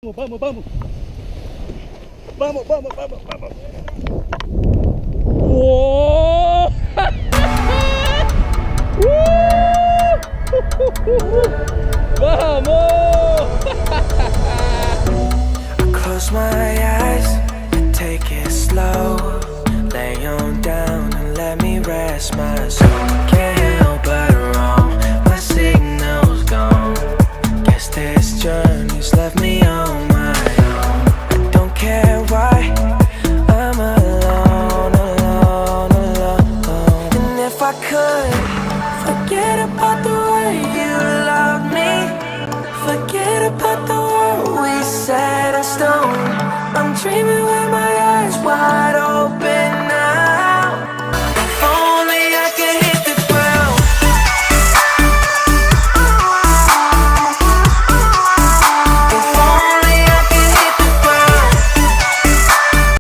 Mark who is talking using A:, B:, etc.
A: Vamos, vamos. Vamos, vamos, vamos, vamos. ¡Wow! ¡Vamos!
B: I close my eyes and take it slow. Lay on down and let me rest my soul. Can't help but roam, my signal's gone. Guess this journey's left me on my own. I don't care why I'm alone, alone, alone. And if I could forget about the way you love me, forget about the world we set in stone. I'm dreaming with my eyes wide